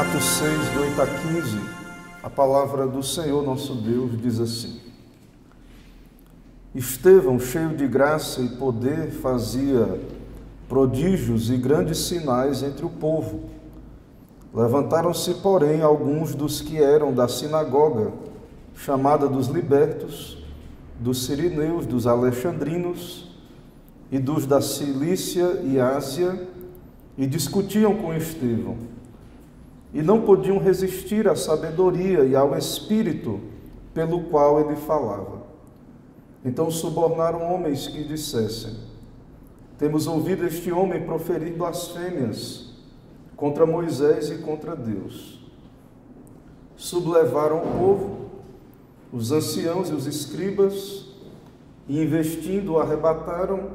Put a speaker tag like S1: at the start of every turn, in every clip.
S1: Atos 6, de 8 a 15, a palavra do Senhor nosso Deus diz assim: Estevão, cheio de graça e poder, fazia prodígios e grandes sinais entre o povo. Levantaram-se, porém, alguns dos que eram da sinagoga, chamada dos libertos, dos sirineus, dos alexandrinos e dos da Cilícia e Ásia, e discutiam com Estevão. E não podiam resistir à sabedoria e ao espírito pelo qual ele falava. Então subornaram homens que dissessem: Temos ouvido este homem proferir blasfêmias contra Moisés e contra Deus. Sublevaram o povo, os anciãos e os escribas, e investindo o arrebataram,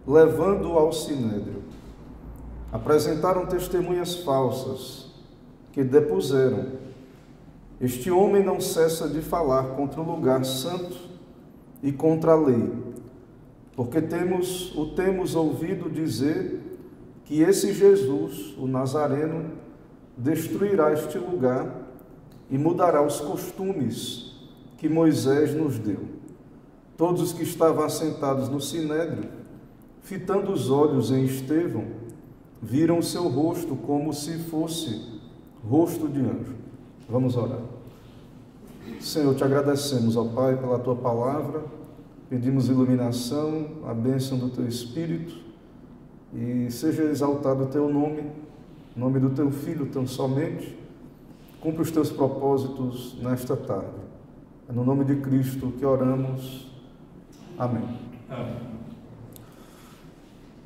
S1: levando-o ao sinédrio. Apresentaram testemunhas falsas, que depuseram: Este homem não cessa de falar contra o lugar santo e contra a lei, porque o temos ouvido dizer que esse Jesus, o Nazareno, destruirá este lugar e mudará os costumes que Moisés nos deu. Todos os que estavam assentados no sinédrio, fitando os olhos em Estevão, viram o seu rosto como se fosse rosto de anjo. Vamos orar. Senhor, te agradecemos, ó Pai, pela tua palavra, pedimos iluminação, a bênção do teu Espírito, e seja exaltado o teu nome, o nome do teu Filho tão somente. Cumpre os teus propósitos nesta tarde. É no nome de Cristo que oramos. Amém. Amém.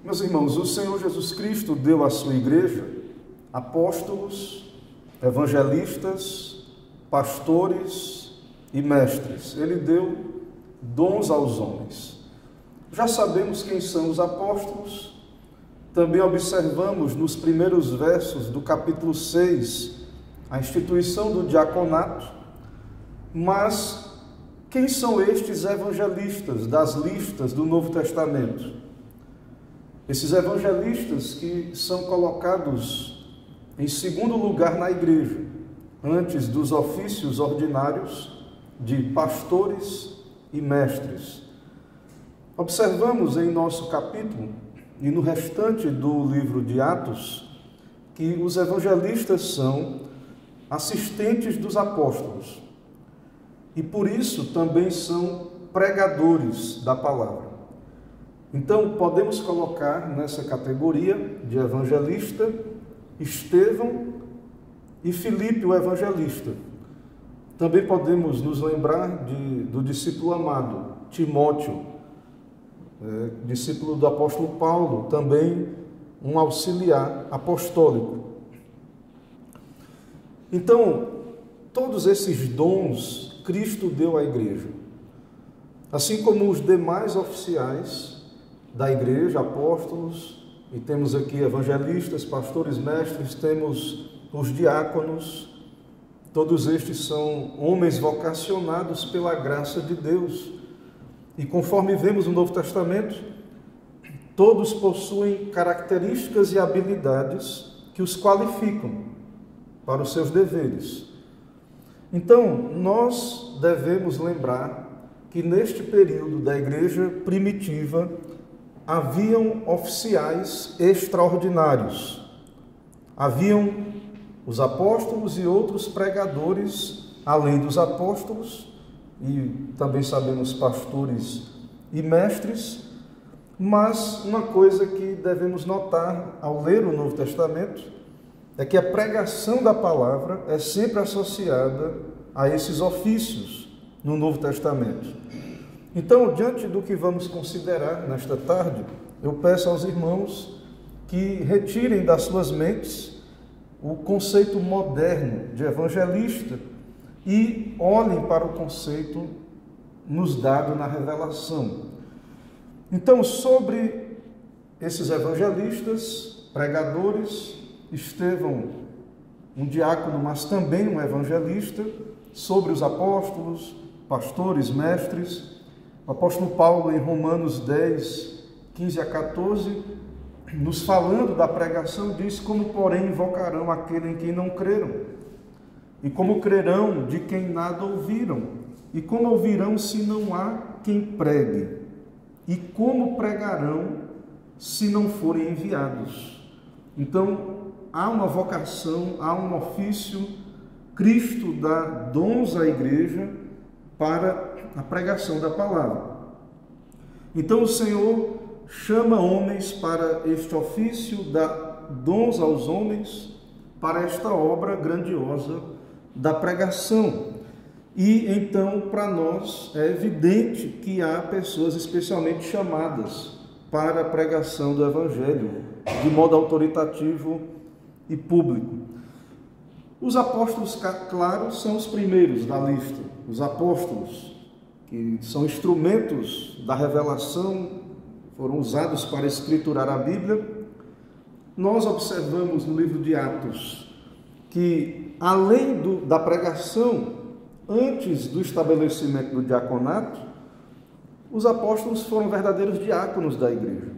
S1: Meus irmãos, o Senhor Jesus Cristo deu à sua igreja apóstolos, evangelistas, pastores e mestres. Ele deu dons aos homens. Já sabemos quem são os apóstolos. Também observamos nos primeiros versos do capítulo 6 a instituição do diaconato. Mas quem são estes evangelistas das listas do Novo Testamento? Esses evangelistas que são colocados em segundo lugar na igreja, antes dos ofícios ordinários de pastores e mestres. Observamos em nosso capítulo e no restante do livro de Atos que os evangelistas são assistentes dos apóstolos e por isso também são pregadores da palavra. Então podemos colocar nessa categoria de evangelista Estevão e Filipe, o evangelista. Também podemos nos lembrar do discípulo amado, Timóteo, discípulo do apóstolo Paulo, também um auxiliar apostólico. Então, todos esses dons Cristo deu à igreja, assim como os demais oficiais da igreja, apóstolos, e temos aqui evangelistas, pastores, mestres, temos os diáconos. Todos estes são homens vocacionados pela graça de Deus. E conforme vemos no Novo Testamento, todos possuem características e habilidades que os qualificam para os seus deveres. Então, nós devemos lembrar que neste período da igreja primitiva haviam oficiais extraordinários. Haviam os apóstolos e outros pregadores, além dos apóstolos, e também sabemos pastores e mestres. Mas uma coisa que devemos notar ao ler o Novo Testamento é que a pregação da palavra é sempre associada a esses ofícios no Novo Testamento. Então, diante do que vamos considerar nesta tarde, eu peço aos irmãos que retirem das suas mentes o conceito moderno de evangelista e olhem para o conceito nos dado na revelação. Então, sobre esses evangelistas, pregadores, Estevão, um diácono, mas também um evangelista, sobre os apóstolos, pastores, mestres, o apóstolo Paulo, em Romanos 10, 15 a 14, nos falando da pregação, diz: como porém invocarão aquele em quem não creram? E como crerão de quem nada ouviram? E como ouvirão se não há quem pregue? E como pregarão se não forem enviados? Então, há uma vocação, há um ofício. Cristo dá dons à igreja para a pregação da palavra. Então o Senhor chama homens para este ofício, dá dons aos homens para esta obra grandiosa da pregação. E então, para nós, é evidente que há pessoas especialmente chamadas para a pregação do Evangelho, de modo autoritativo e público. Os apóstolos, claro, são os primeiros da lista. Os apóstolos, que são instrumentos da revelação, foram usados para escriturar a Bíblia. Nós observamos no livro de Atos que, além da pregação, antes do estabelecimento do diaconato, os apóstolos foram verdadeiros diáconos da igreja.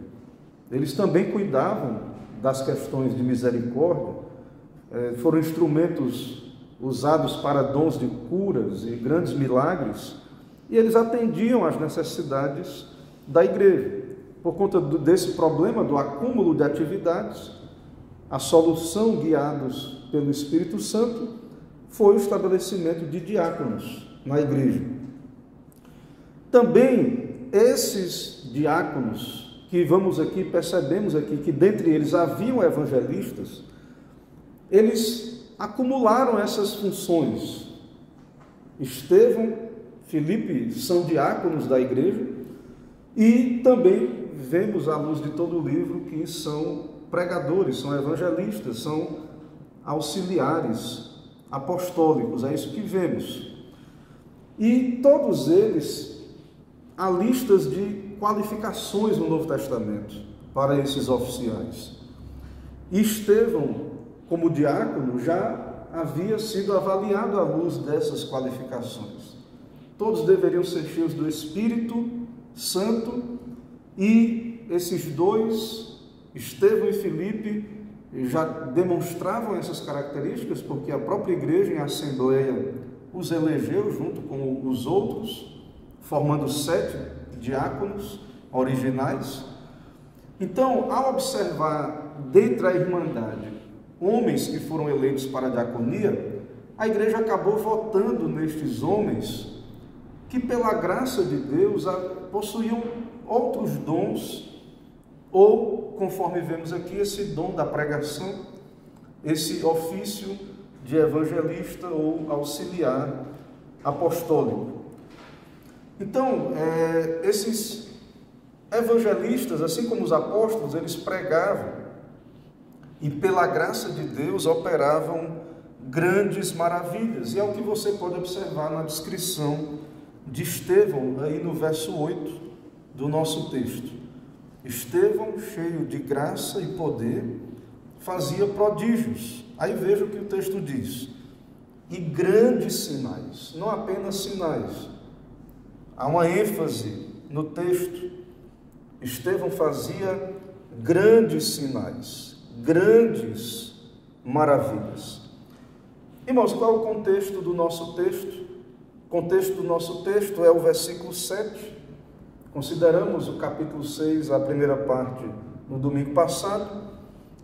S1: Eles também cuidavam das questões de misericórdia, foram instrumentos usados para dons de curas e grandes milagres, e eles atendiam às necessidades da igreja. Por conta desse problema do acúmulo de atividades, a solução, guiados pelo Espírito Santo, foi o estabelecimento de diáconos na igreja. Também esses diáconos, que percebemos aqui que dentre eles haviam evangelistas, eles acumularam essas funções. Estevão, Filipe são diáconos da igreja, e também vemos à luz de todo o livro que são pregadores, são evangelistas, são auxiliares apostólicos, é isso que vemos. E todos eles, há listas de qualificações no Novo Testamento para esses oficiais. E Estevão, como diácono, já havia sido avaliado à luz dessas qualificações. Todos deveriam ser cheios do Espírito Santo, e esses dois, Estevão e Filipe, já demonstravam essas características, porque a própria igreja em assembleia os elegeu junto com os outros, formando 7 diáconos originais. Então, ao observar dentre a Irmandade homens que foram eleitos para a diaconia, a igreja acabou votando nestes homens que, pela graça de Deus, possuíam outros dons, ou, conforme vemos aqui, esse dom da pregação, esse ofício de evangelista ou auxiliar apostólico. Então, esses evangelistas, assim como os apóstolos, eles pregavam e, pela graça de Deus, operavam grandes maravilhas. E é o que você pode observar na descrição de Estevão, aí no verso 8 do nosso texto. Estevão, cheio de graça e poder, fazia prodígios. Aí veja o que o texto diz: e grandes sinais, não apenas sinais. Há uma ênfase no texto. Estevão fazia grandes sinais, grandes maravilhas. Irmãos, qual é o contexto do nosso texto? O contexto do nosso texto é o versículo 7. Consideramos o capítulo 6, a primeira parte, no domingo passado,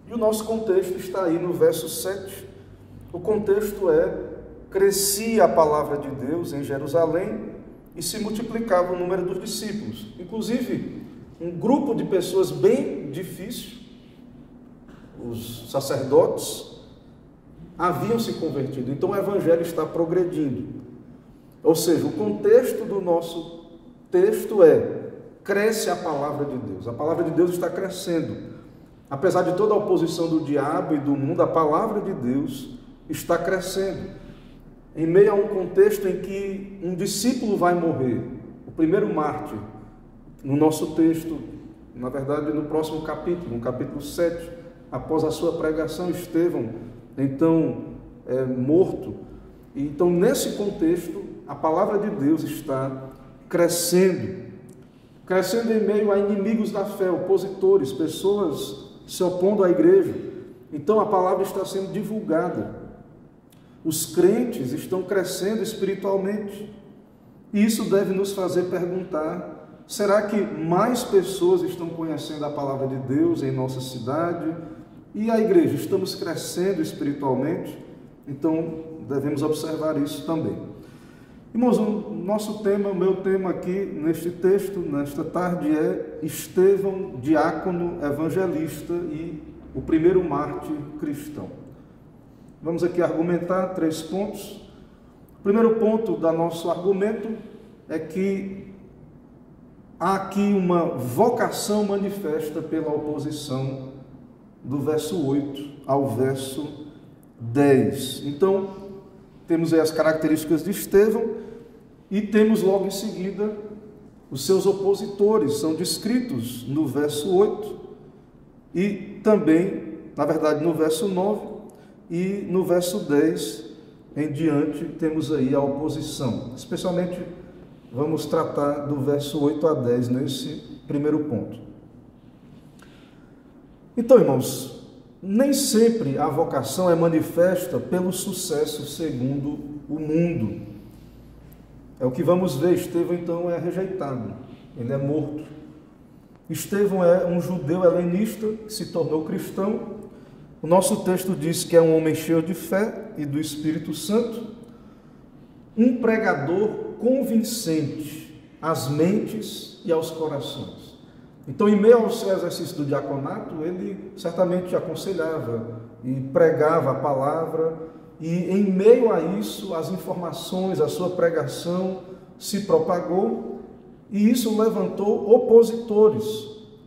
S1: e o nosso contexto está aí no verso 7. O contexto é: crescia a palavra de Deus em Jerusalém e se multiplicava o número dos discípulos. Inclusive, um grupo de pessoas bem difícil, os sacerdotes, haviam se convertido. Então o evangelho está progredindo. Ou seja, o contexto do nosso texto cresce a palavra de Deus. A palavra de Deus está crescendo. Apesar de toda a oposição do diabo e do mundo, a palavra de Deus está crescendo. Em meio a um contexto em que um discípulo vai morrer, o primeiro mártir, no nosso texto, na verdade no próximo capítulo, no capítulo 7, após a sua pregação, Estevão, então, morto. Então, nesse contexto, a palavra de Deus está crescendo em meio a inimigos da fé, opositores, pessoas se opondo à igreja. Então a palavra está sendo divulgada. Os crentes estão crescendo espiritualmente. E isso deve nos fazer perguntar: será que mais pessoas estão conhecendo a palavra de Deus em nossa cidade? E a igreja, estamos crescendo espiritualmente? Então devemos observar isso também. Irmãos, o nosso tema, o meu tema aqui neste texto, nesta tarde, é Estevão, diácono evangelista e o primeiro mártir cristão. Vamos aqui argumentar 3 pontos. O primeiro ponto do nosso argumento é que há aqui uma vocação manifesta pela oposição, do verso 8 ao verso 10. Então, temos aí as características de Estevão e temos logo em seguida os seus opositores, são descritos no verso 8 e também, na verdade, no verso 9 e no verso 10 em diante temos aí a oposição. Especialmente vamos tratar do verso 8 a 10 nesse primeiro ponto. Então, irmãos, nem sempre a vocação é manifesta pelo sucesso segundo o mundo. É o que vamos ver. Estevão, então, é rejeitado, ele é morto. Estevão é um judeu helenista que se tornou cristão. O nosso texto diz que é um homem cheio de fé e do Espírito Santo, um pregador convincente às mentes e aos corações. Então, em meio ao seu exercício do diaconato, ele certamente aconselhava e pregava a palavra, e em meio a isso, as informações, a sua pregação se propagou, e isso levantou opositores.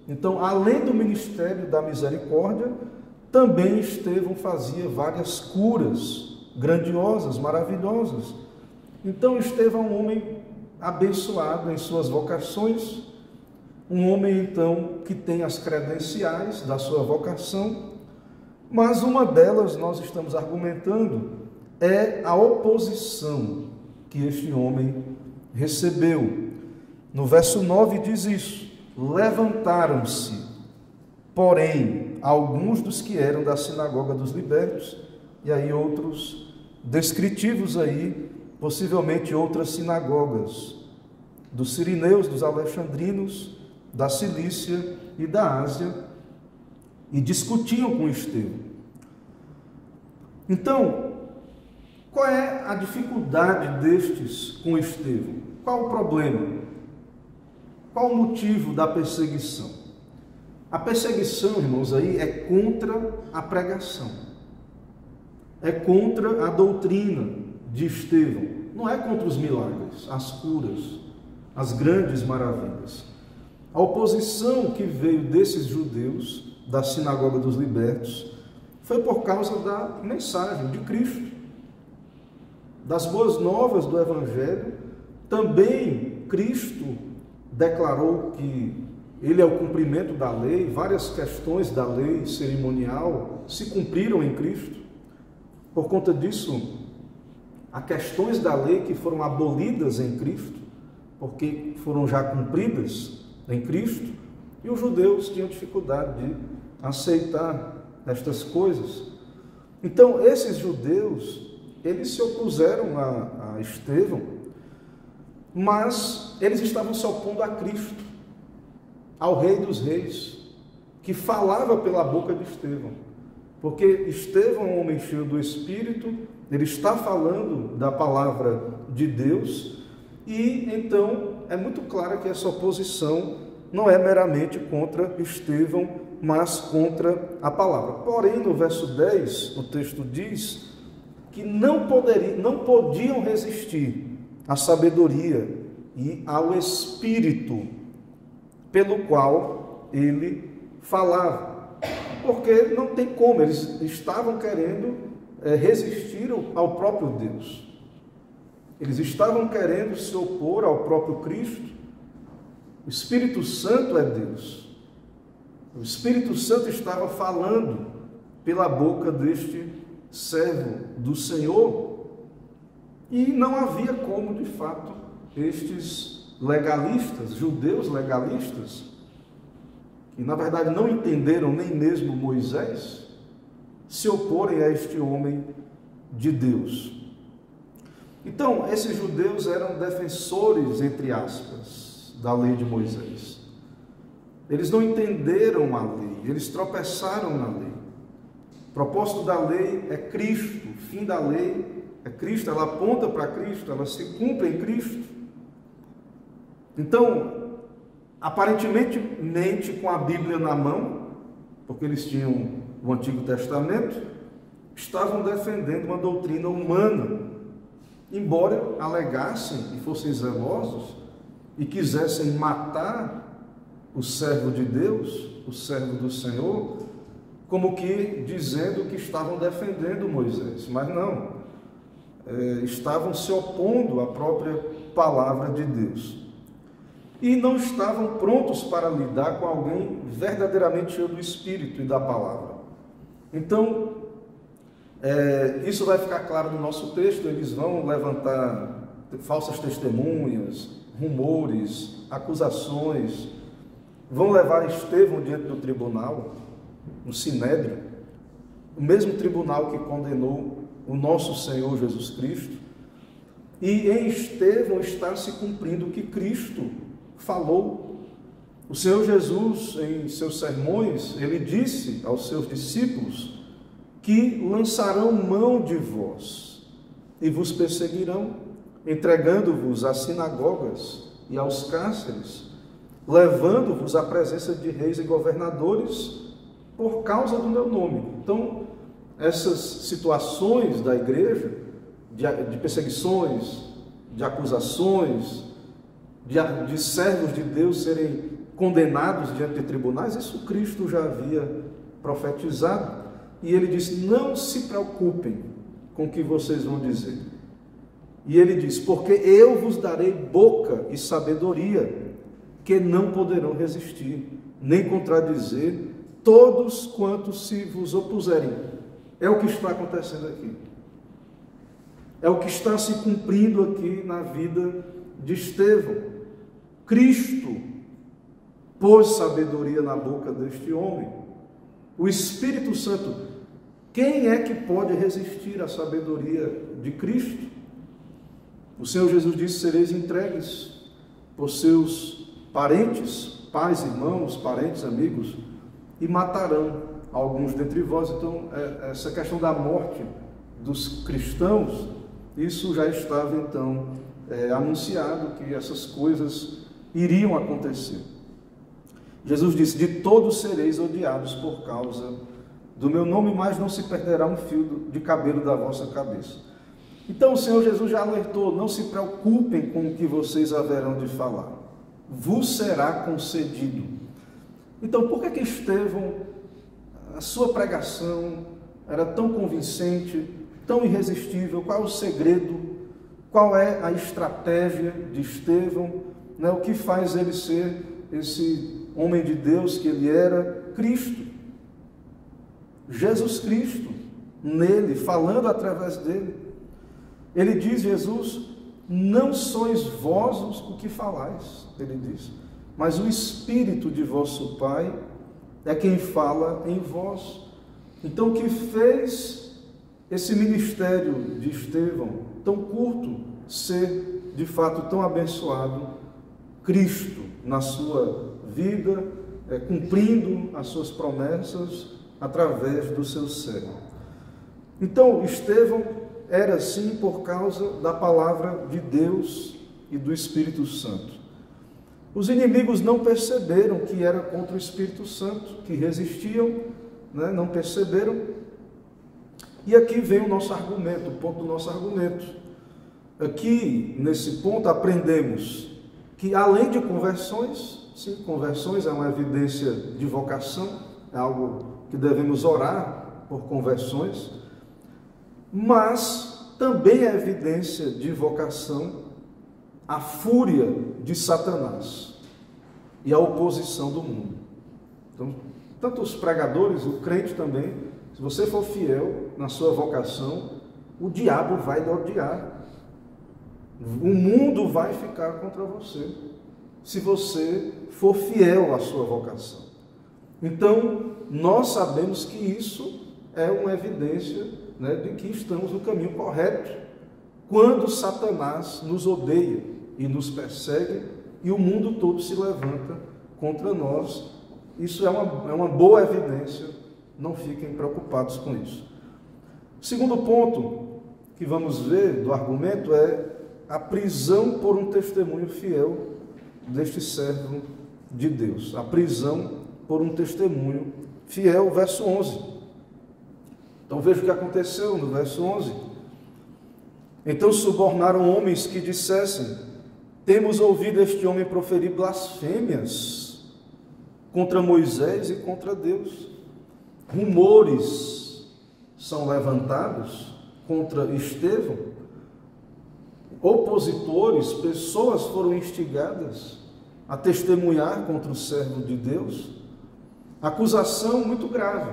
S1: Então, além do ministério da misericórdia, também Estevão fazia várias curas grandiosas, maravilhosas. Então, Estevão é um homem abençoado em suas vocações, um homem, então, que tem as credenciais da sua vocação, mas uma delas, nós estamos argumentando, é a oposição que este homem recebeu. No verso 9 diz isso: levantaram-se, porém, alguns dos que eram da sinagoga dos libertos, e aí outros descritivos aí, possivelmente outras sinagogas, dos sirineus, dos alexandrinos, da Cilícia e da Ásia, e discutiam com Estevão. Então, qual é a dificuldade destes com Estevão? Qual o problema? Qual o motivo da perseguição? A perseguição, irmãos, aí é contra a pregação, é contra a doutrina de Estevão, não é contra os milagres, as curas, as grandes maravilhas. A oposição que veio desses judeus, da sinagoga dos libertos, foi por causa da mensagem de Cristo, das boas novas do Evangelho. Também Cristo declarou que Ele é o cumprimento da lei, várias questões da lei cerimonial se cumpriram em Cristo. Por conta disso, há questões da lei que foram abolidas em Cristo, porque foram já cumpridas em Cristo, e os judeus tinham dificuldade de aceitar estas coisas. Então, esses judeus, eles se opuseram a Estevão, mas eles estavam se opondo a Cristo, ao Rei dos Reis, que falava pela boca de Estevão, porque Estevão é um homem cheio do Espírito, ele está falando da palavra de Deus, e então é muito claro que essa oposição não é meramente contra Estevão, mas contra a palavra. Porém, no verso 10, o texto diz que não podiam resistir à sabedoria e ao Espírito pelo qual ele falava, porque não tem como, eles estavam querendo resistir ao próprio Deus, eles estavam querendo se opor ao próprio Cristo. O Espírito Santo é Deus, o Espírito Santo estava falando pela boca deste servo do Senhor, e não havia como, de fato, estes legalistas, judeus legalistas, e na verdade não entenderam nem mesmo Moisés, se oporem a este homem de Deus. Então, esses judeus eram defensores, entre aspas, da lei de Moisés. Eles não entenderam a lei, eles tropeçaram na lei. O propósito da lei é Cristo, o fim da lei é Cristo, ela aponta para Cristo, ela se cumpre em Cristo. Então, aparentemente com a Bíblia na mão, porque eles tinham o Antigo Testamento, estavam defendendo uma doutrina humana, embora alegassem e fossem zelosos e quisessem matar o servo de Deus, o servo do Senhor, como que dizendo que estavam defendendo Moisés, mas não, estavam se opondo à própria palavra de Deus. E não estavam prontos para lidar com alguém verdadeiramente cheio do Espírito e da palavra. Então, isso vai ficar claro no nosso texto. Eles vão levantar falsas testemunhas, rumores, acusações, vão levar Estevão diante do tribunal, no Sinédrio, o mesmo tribunal que condenou o nosso Senhor Jesus Cristo. E em Estevão está se cumprindo o que Cristo falou. O Senhor Jesus, em seus sermões, ele disse aos seus discípulos que lançarão mão de vós e vos perseguirão, entregando-vos às sinagogas e aos cárceres, levando-vos à presença de reis e governadores por causa do meu nome. Então, essas situações da igreja, de perseguições, de acusações, de servos de Deus serem condenados diante de tribunais, isso Cristo já havia profetizado. E ele disse: não se preocupem com o que vocês vão dizer. E ele diz: porque eu vos darei boca e sabedoria, que não poderão resistir, nem contradizer todos quantos se vos opuserem. É o que está acontecendo aqui. É o que está se cumprindo aqui na vida de Estevão. Cristo pôs sabedoria na boca deste homem. O Espírito Santo. Quem é que pode resistir à sabedoria de Cristo? O Senhor Jesus disse: sereis entregues por seus parentes, pais, irmãos, parentes, amigos, e matarão alguns dentre vós. Então, essa questão da morte dos cristãos, isso já estava então anunciado, que essas coisas iriam acontecer. Jesus disse: de todos sereis odiados por causa do meu nome, mas não se perderá um fio de cabelo da vossa cabeça. Então o Senhor Jesus já alertou: não se preocupem com o que vocês haverão de falar, vos será concedido. Então, por que Estevão, a sua pregação era tão convincente, tão irresistível? Qual é o segredo? Qual é a estratégia de Estevão? O que faz ele ser esse homem de Deus que ele era? Cristo. Jesus Cristo, nele, falando através dele. Ele diz, Jesus: não sois vós o que falais, ele diz, mas o Espírito de vosso Pai é quem fala em vós. Então, o que fez esse ministério de Estevão, tão curto, ser de fato tão abençoado? Cristo, na sua vida, cumprindo as suas promessas através do seu servo. Então, Estevão era assim por causa da palavra de Deus e do Espírito Santo. Os inimigos não perceberam que era contra o Espírito Santo, que resistiam, não perceberam. E aqui vem o nosso argumento, o ponto do nosso argumento. Aqui, nesse ponto, aprendemos que além de conversões, sim, conversões é uma evidência de vocação, é algo que devemos orar por conversões, mas também é evidência de vocação a fúria de Satanás e a oposição do mundo. Então, tanto os pregadores, o crente também, se você for fiel na sua vocação, o diabo vai lhe odiar. O mundo vai ficar contra você, se você for fiel à sua vocação. Então, nós sabemos que isso é uma evidência, né, de que estamos no caminho correto, quando Satanás nos odeia e nos persegue e o mundo todo se levanta contra nós. Isso é uma boa evidência, não fiquem preocupados com isso. O segundo ponto que vamos ver do argumento é a prisão por um testemunho fiel deste servo de Deus. A prisão por um testemunho fiel, verso 11. Então veja o que aconteceu no verso 11. Então subornaram homens que dissessem: temos ouvido este homem proferir blasfêmias contra Moisés e contra Deus. Rumores são levantados contra Estevão. Opositores, pessoas foram instigadas a testemunhar contra o servo de Deus. Acusação muito grave.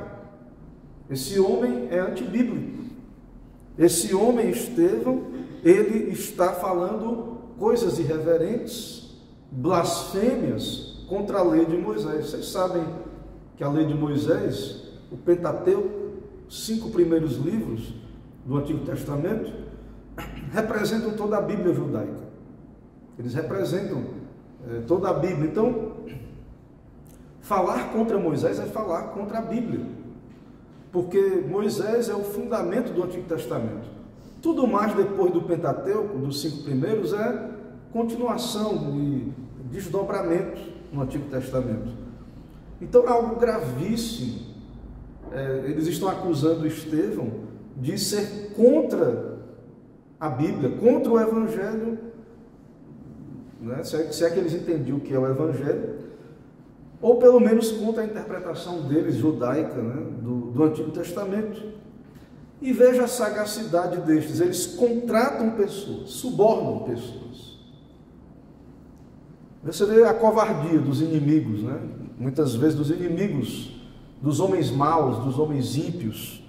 S1: Esse homem é antibíblico. Esse homem, Estevão, ele está falando coisas irreverentes, blasfêmias contra a lei de Moisés. Vocês sabem que a lei de Moisés, o Pentateuco, 5 primeiros livros do Antigo Testamento, representam toda a Bíblia judaica. Eles representam toda a Bíblia. Então, falar contra Moisés é falar contra a Bíblia, porque Moisés é o fundamento do Antigo Testamento. Tudo mais depois do Pentateuco, dos 5 primeiros, é continuação e desdobramento no Antigo Testamento. Então é algo gravíssimo. Eles estão acusando Estevão de ser contra a Bíblia, contra o Evangelho, né? Se é que eles entendiam o que é o Evangelho, ou pelo menos contra a interpretação deles, judaica, né? do Antigo Testamento. E veja a sagacidade destes: eles contratam pessoas, subornam pessoas. Você vê a covardia dos inimigos, né? Muitas vezes dos inimigos, dos homens maus, dos homens ímpios,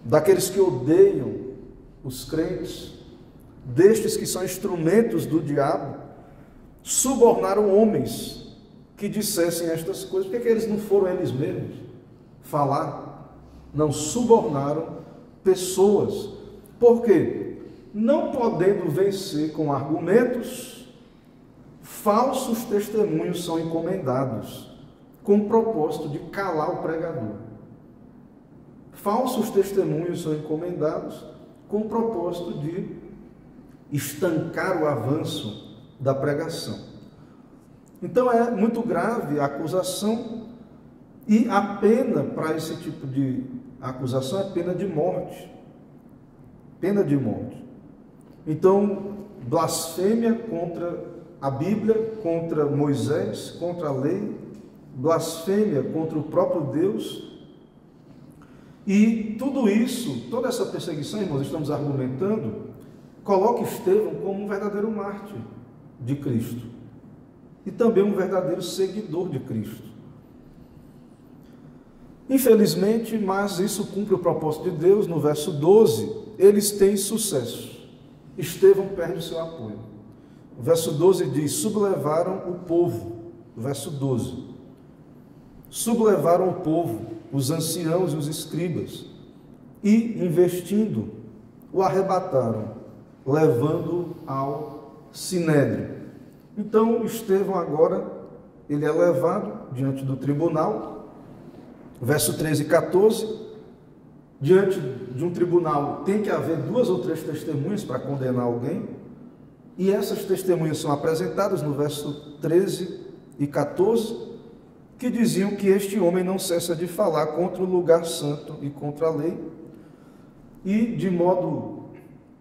S1: daqueles que odeiam os crentes, destes que são instrumentos do diabo. Subornaram homens que dissessem estas coisas. Por que eles não foram eles mesmos falar? Não, subornaram pessoas. Por quê? Não podendo vencer com argumentos, falsos testemunhos são encomendados com o propósito de calar o pregador. Falsos testemunhos são encomendados com o propósito de estancar o avanço da pregação. Então é muito grave a acusação, e a pena para esse tipo de acusação é pena de morte. Pena de morte. Então, blasfêmia contra a Bíblia, contra Moisés, contra a lei, blasfêmia contra o próprio Deus. E tudo isso, toda essa perseguição, irmãos, estamos argumentando, coloca Estevão como um verdadeiro mártir de Cristo e também um verdadeiro seguidor de Cristo. Infelizmente, mas isso cumpre o propósito de Deus. No verso 12, eles têm sucesso. Estevão perde o seu apoio. O verso 12 diz: sublevaram o povo. O verso 12: sublevaram o povo, os anciãos e os escribas, e, investindo, o arrebataram, levando-o ao sinédrio. Então, Estevão agora, ele é levado diante do tribunal. Verso 13 e 14, diante de um tribunal tem que haver 2 ou 3 testemunhas para condenar alguém, e essas testemunhas são apresentadas no verso 13 e 14, que diziam que este homem não cessa de falar contra o lugar santo e contra a lei, e de modo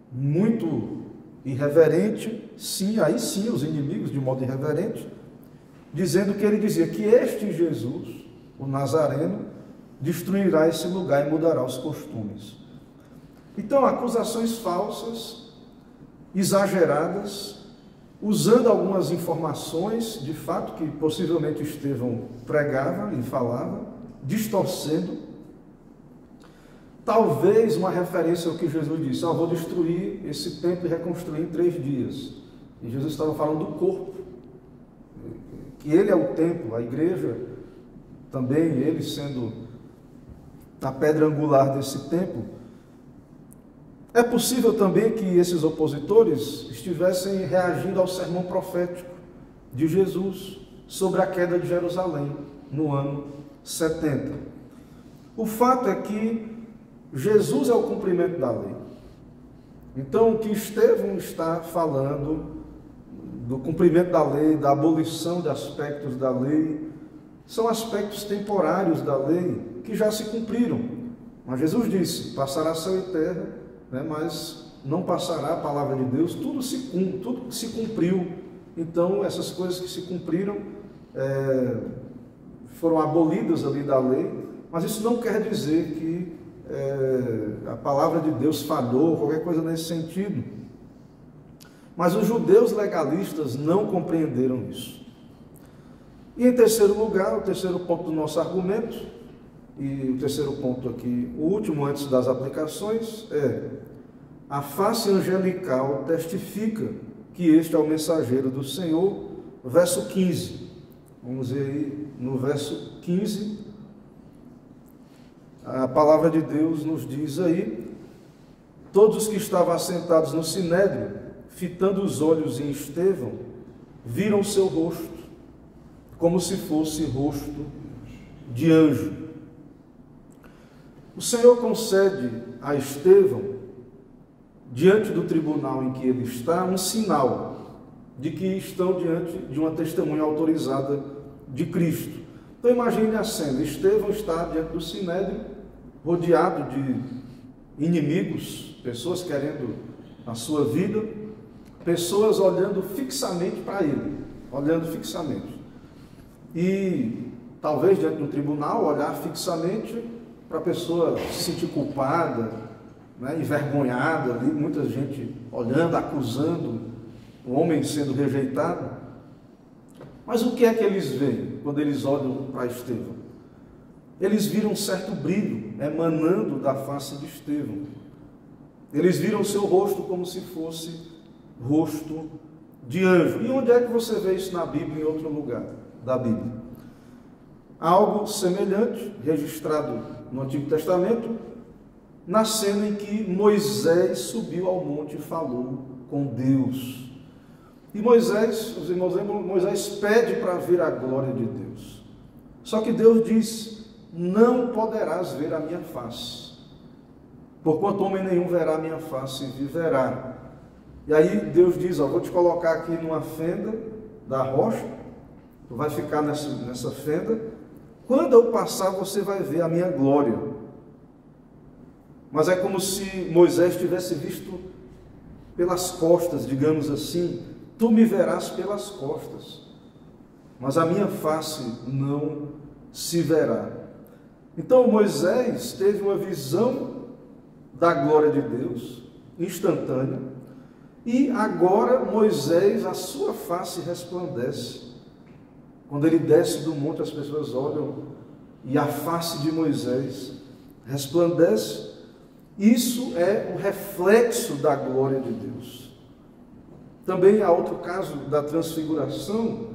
S1: muito irreverente, aí sim os inimigos, de modo irreverente, dizendo que ele dizia que este Jesus, o Nazareno, destruirá esse lugar e mudará os costumes. Então, acusações falsas, exageradas, usando algumas informações, de fato, que possivelmente Estevão pregava e falava, distorcendo. Talvez uma referência ao que Jesus disse: vou destruir esse templo e reconstruir em 3 dias. E Jesus estava falando do corpo, que ele é o templo, a igreja também ele sendo a pedra angular desse templo, é possível também que esses opositores estivessem reagindo ao sermão profético de Jesus sobre a queda de Jerusalém no ano 70. O fato é que Jesus é o cumprimento da lei. Então, o que Estevão está falando do cumprimento da lei, da abolição de aspectos da lei, são aspectos temporários da lei que já se cumpriram. Mas Jesus disse: passará céu e terra, né, mas não passará a palavra de Deus. Tudo se cumpriu. Então, essas coisas que se cumpriram foram abolidas ali da lei, mas isso não quer dizer que a palavra de Deus falhou, qualquer coisa nesse sentido. Mas os judeus legalistas não compreenderam isso. E em terceiro lugar, o terceiro ponto do nosso argumento, e o terceiro ponto aqui, o último antes das aplicações, a face angelical testifica que este é o mensageiro do Senhor, verso 15. Vamos ver aí no verso 15, a palavra de Deus nos diz aí: todos os que estavam assentados no sinédrio, fitando os olhos em Estevão, viram seu rosto, como se fosse rosto de anjo. O Senhor concede a Estevão, diante do tribunal em que ele está, um sinal de que estão diante de uma testemunha autorizada de Cristo. Então imagine a cena: Estevão está diante do sinédrio, rodeado de inimigos, pessoas querendo a sua vida, pessoas olhando fixamente para ele, e talvez diante do tribunal olhar fixamente para a pessoa se sentir culpada, né, envergonhada ali, muita gente olhando, acusando o homem sendo rejeitado. Mas o que é que eles veem quando eles olham para Estevão? Eles viram um certo brilho emanando da face de Estevão. Eles viram o seu rosto como se fosse rosto de anjo. E onde é que você vê isso na Bíblia, em outro lugar da Bíblia? Algo semelhante, registrado no Antigo Testamento, na cena em que Moisés subiu ao monte e falou com Deus. E Moisés pede para ver a glória de Deus. Só que Deus diz: não poderás ver a minha face, porquanto homem nenhum verá a minha face e viverá. E aí Deus diz: vou te colocar aqui numa fenda da rocha, tu vai ficar nessa fenda, quando eu passar você vai ver a minha glória. Mas é como se Moisés tivesse visto pelas costas, digamos assim: tu me verás pelas costas, mas a minha face não se verá. Então Moisés teve uma visão da glória de Deus, instantânea, e agora Moisés, a sua face resplandece. Quando ele desce do monte, as pessoas olham e a face de Moisés resplandece. Isso é o reflexo da glória de Deus. Também há outro caso da transfiguração,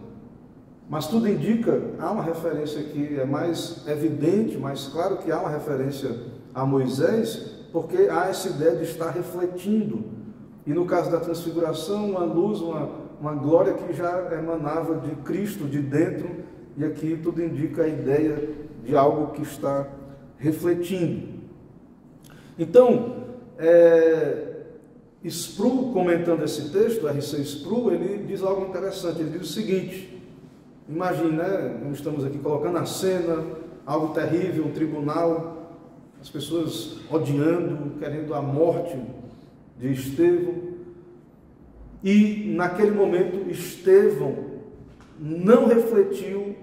S1: mas tudo indica, há uma referência que é mais evidente, mais claro que há uma referência a Moisés, porque há essa ideia de estar refletindo. E no caso da transfiguração, uma luz, uma glória que já emanava de Cristo, de dentro, e aqui tudo indica a ideia de algo que está refletindo. Então, Sproul, comentando esse texto, R.C. Sproul, ele diz algo interessante. Ele diz o seguinte: imagine, né, nós estamos aqui colocando a cena, algo terrível, um tribunal, as pessoas odiando, querendo a morte de Estevão, e naquele momento Estevão não refletiu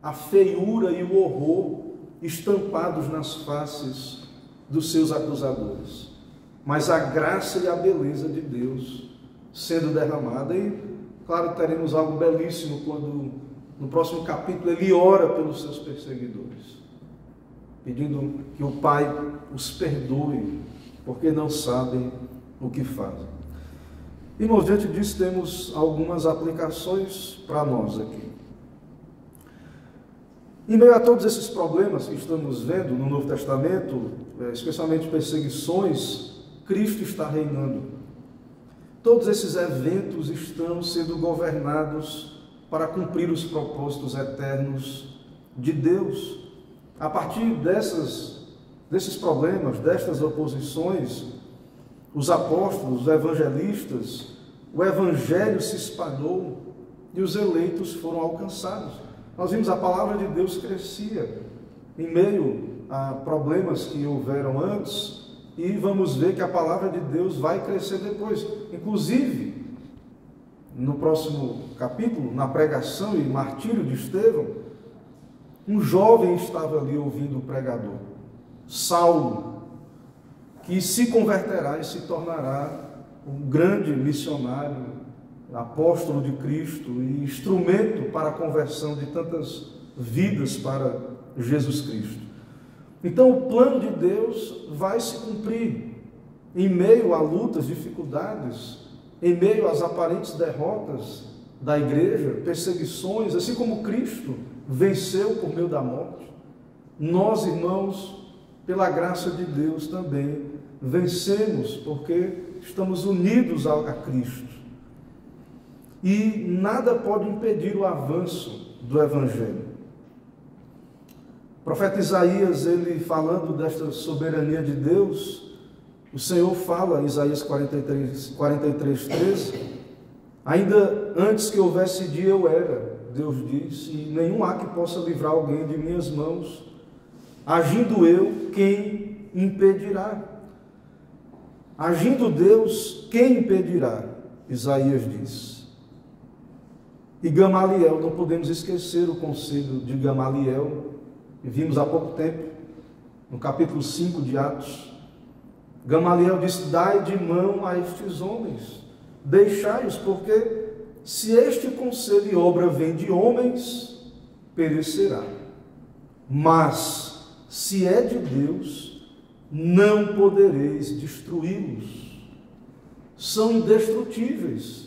S1: a feiura e o horror estampados nas faces dos seus acusadores, mas a graça e a beleza de Deus sendo derramada. E claro, teremos algo belíssimo quando no próximo capítulo ele ora pelos seus perseguidores, pedindo que o Pai os perdoe, porque não sabem o que fazem. Irmãos, diante disso temos algumas aplicações para nós aqui. Em meio a todos esses problemas que estamos vendo no Novo Testamento, especialmente perseguições, Cristo está reinando. Todos esses eventos estão sendo governados para cumprir os propósitos eternos de Deus. A partir desses problemas, destas oposições, os apóstolos, os evangelistas, o evangelho se espalhou e os eleitos foram alcançados. Nós vimos a palavra de Deus crescia em meio a problemas que houveram antes, e vamos ver que a palavra de Deus vai crescer depois. Inclusive, no próximo capítulo, na pregação e martírio de Estevão, um jovem estava ali ouvindo o pregador, Saulo, que se converterá e se tornará um grande missionário, apóstolo de Cristo e instrumento para a conversão de tantas vidas para Jesus Cristo. Então o plano de Deus vai se cumprir em meio a lutas, dificuldades, em meio às aparentes derrotas da igreja, perseguições, assim como Cristo venceu por meio da morte. Nós, irmãos, pela graça de Deus também vencemos, porque estamos unidos a Cristo. E nada pode impedir o avanço do Evangelho. O profeta Isaías, ele falando desta soberania de Deus, o Senhor fala, Isaías 43:13, ainda antes que houvesse dia eu era, Deus diz, e nenhum há que possa livrar alguém de minhas mãos. Agindo eu, quem impedirá? Agindo Deus, quem impedirá? Isaías diz. E Gamaliel, não podemos esquecer o conselho de Gamaliel, que vimos há pouco tempo, no capítulo 5 de Atos. Gamaliel disse: dai de mão a estes homens, deixai-os, porque se este conselho e obra vem de homens, perecerá. Mas, se é de Deus, não podereis destruí-los. São indestrutíveis.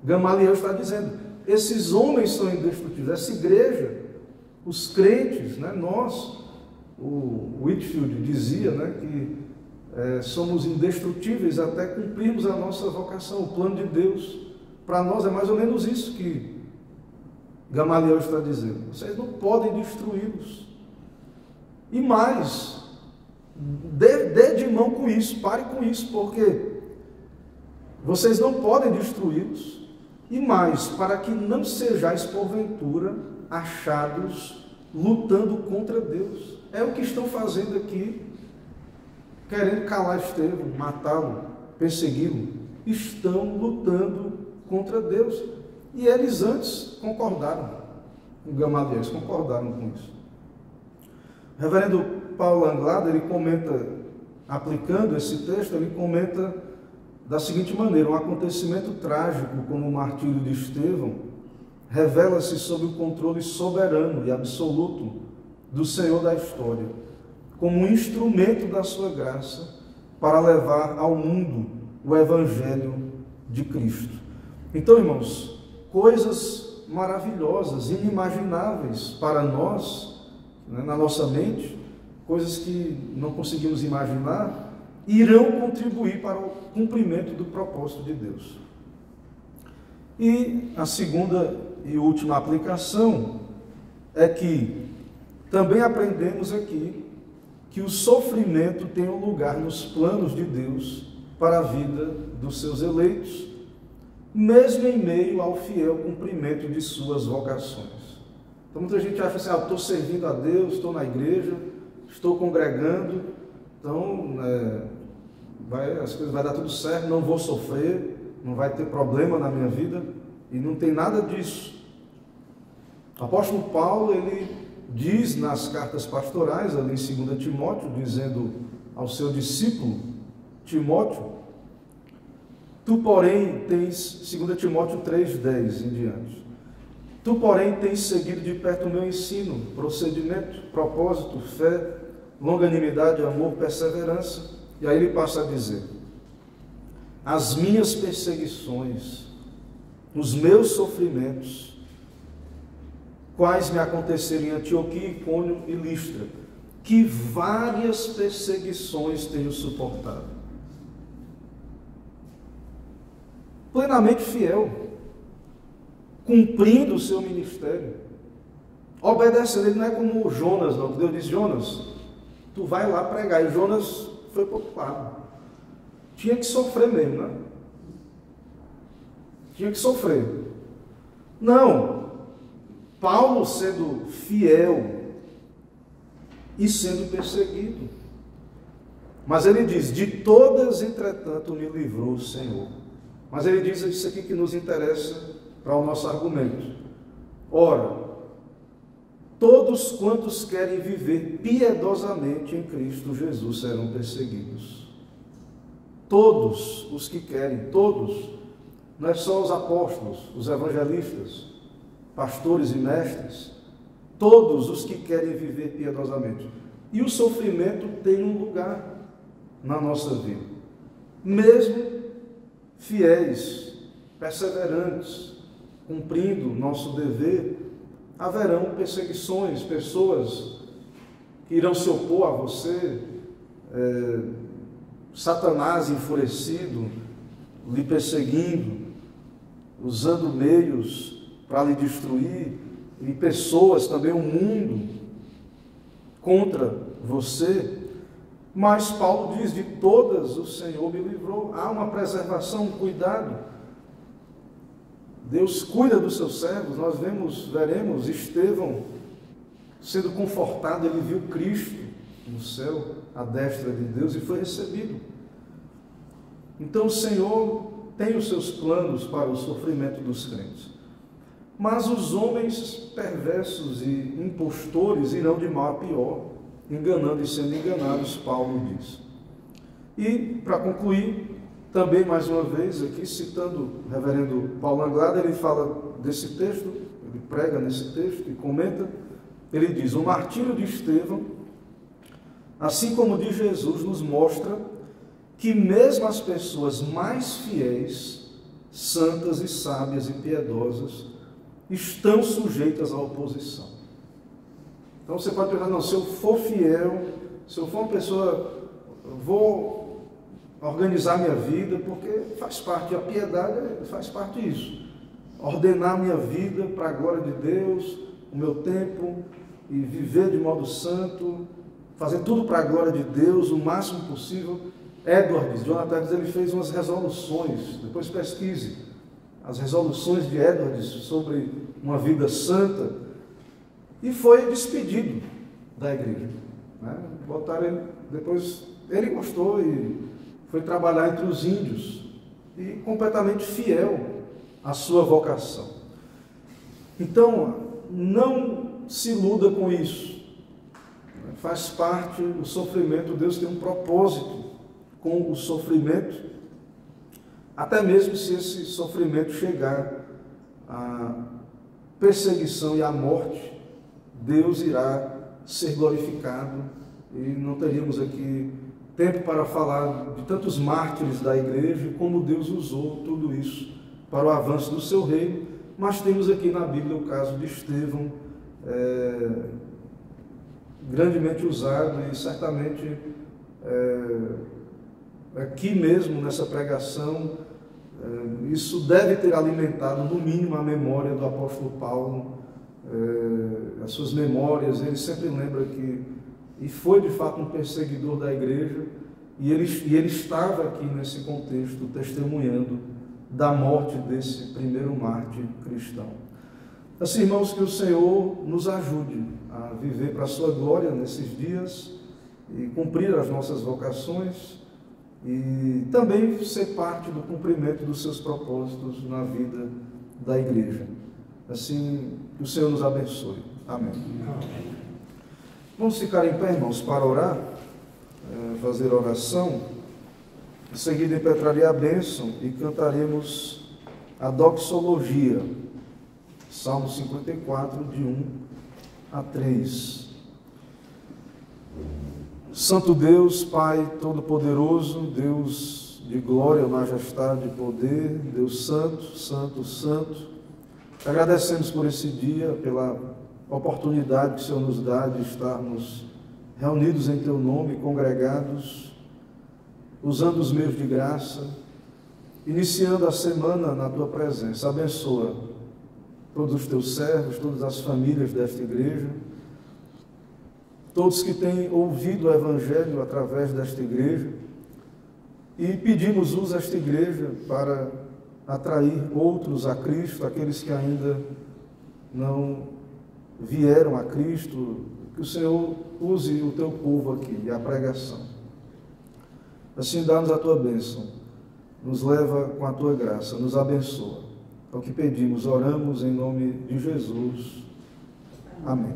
S1: Gamaliel está dizendo, esses homens são indestrutíveis, essa igreja, os crentes, né, nós, o Whitefield dizia, né, que somos indestrutíveis até cumprirmos a nossa vocação, o plano de Deus. Para nós é mais ou menos isso que Gamaliel está dizendo. Vocês não podem destruí-los. E mais, dê de mão com isso, pare com isso, porque vocês não podem destruí-los. E mais, para que não sejais porventura achados lutando contra Deus. É o que estão fazendo aqui, querendo calar Estevão, matá-lo, persegui-lo. Estão lutando contra Deus. E eles antes concordaram, o Gamaliel, eles concordaram com isso. O reverendo Paulo Anglada, ele comenta, aplicando esse texto, ele comenta da seguinte maneira: um acontecimento trágico como o martírio de Estevão revela-se sob o controle soberano e absoluto do Senhor da história, como um instrumento da sua graça para levar ao mundo o Evangelho de Cristo. Então, irmãos, coisas maravilhosas, inimagináveis para nós, né, na nossa mente, coisas que não conseguimos imaginar, irão contribuir para o cumprimento do propósito de Deus. E a segunda e última aplicação é que também aprendemos aqui que o sofrimento tem um lugar nos planos de Deus para a vida dos seus eleitos, mesmo em meio ao fiel cumprimento de suas vocações. Então muita gente acha assim, estou servindo a Deus, estou na igreja, estou congregando, então as coisas vai dar tudo certo, não vou sofrer, não vai ter problema na minha vida, e não tem nada disso. O apóstolo Paulo, ele diz nas cartas pastorais, ali em 2 Timóteo, dizendo ao seu discípulo Timóteo, tu porém tens, 2 Timóteo 3:10 em diante, tu porém tens seguido de perto o meu ensino, procedimento, propósito, fé, longanimidade, amor, perseverança. E aí ele passa a dizer, as minhas perseguições, os meus sofrimentos, quais me aconteceram em Antioquia, Icônio e Listra, que várias perseguições tenho suportado. Plenamente fiel, cumprindo o seu ministério, obedecendo. Ele não é como Jonas, não. Deus disse: Jonas, tu vai lá pregar. E Jonas foi para o outro lado. Tinha que sofrer mesmo, né? Tinha que sofrer. Não. Paulo sendo fiel e sendo perseguido. Mas ele diz: de todas, entretanto, me livrou o Senhor. Mas ele diz isso aqui que nos interessa para o nosso argumento. Ora, todos quantos querem viver piedosamente em Cristo Jesus serão perseguidos. Todos os que querem, todos, não é só os apóstolos, os evangelistas, pastores e mestres, todos os que querem viver piedosamente. E o sofrimento tem um lugar na nossa vida. Mesmo fiéis, perseverantes, cumprindo nosso dever, haverão perseguições, pessoas que irão se opor a você, Satanás enfurecido, lhe perseguindo, usando meios para lhe destruir, e pessoas também, o mundo, contra você. Mas Paulo diz: de todas o Senhor me livrou. Há uma preservação, um cuidado. Deus cuida dos seus servos. Nós veremos Estevão sendo confortado. Ele viu Cristo no céu, à destra de Deus, e foi recebido. Então o Senhor tem os seus planos para o sofrimento dos crentes. Mas os homens perversos e impostores irão de mal a pior, enganando e sendo enganados, Paulo diz. E, para concluir, também mais uma vez, aqui citando o reverendo Paulo Anglada, ele fala desse texto, ele prega nesse texto e comenta, ele diz: o martírio de Estevão, assim como de Jesus, nos mostra que mesmo as pessoas mais fiéis, santas e sábias e piedosas, estão sujeitas à oposição. Então você pode pensar: não, se eu for fiel, se eu for uma pessoa, eu vou organizar minha vida, porque faz parte, a piedade faz parte disso. Ordenar minha vida para a glória de Deus, o meu tempo, e viver de modo santo, fazer tudo para a glória de Deus, o máximo possível. Jonathan, ele fez umas resoluções, depois pesquise, as resoluções de Edwards sobre uma vida santa, e foi despedido da igreja. Né? Botaram ele, depois ele gostou e foi trabalhar entre os índios, e completamente fiel à sua vocação. Então, não se iluda com isso. Faz parte do sofrimento. Deus tem um propósito com o sofrimento, até mesmo se esse sofrimento chegar à perseguição e à morte, Deus irá ser glorificado, e não teríamos aqui tempo para falar de tantos mártires da igreja, como Deus usou tudo isso para o avanço do seu reino. Mas temos aqui na Bíblia o caso de Estevão, grandemente usado, e certamente aqui mesmo nessa pregação, isso deve ter alimentado no mínimo a memória do apóstolo Paulo, as suas memórias. Ele sempre lembra que, e foi de fato um perseguidor da igreja, e ele estava aqui nesse contexto testemunhando da morte desse primeiro mártir cristão. Assim, irmãos, que o Senhor nos ajude a viver para a sua glória nesses dias e cumprir as nossas vocações, e também ser parte do cumprimento dos seus propósitos na vida da igreja. Assim, que o Senhor nos abençoe. Amém. Amém. Vamos ficar em pé, irmãos, para orar, fazer oração. Em seguida, impetraria a bênção e cantaremos a doxologia, Salmo 54, de 1 a 3. Santo Deus, Pai Todo-Poderoso, Deus de glória, majestade e poder, Deus Santo, Santo, Santo, agradecemos por esse dia, pela oportunidade que o Senhor nos dá de estarmos reunidos em Teu nome, congregados, usando os meios de graça, iniciando a semana na Tua presença. Abençoa todos os Teus servos, todas as famílias desta igreja, todos que têm ouvido o Evangelho através desta igreja, e pedimos, usa esta igreja para atrair outros a Cristo, aqueles que ainda não vieram a Cristo, que o Senhor use o Teu povo aqui, a pregação. Assim, dá-nos a Tua bênção, nos leva com a Tua graça, nos abençoa. É o que pedimos, oramos em nome de Jesus. Amém.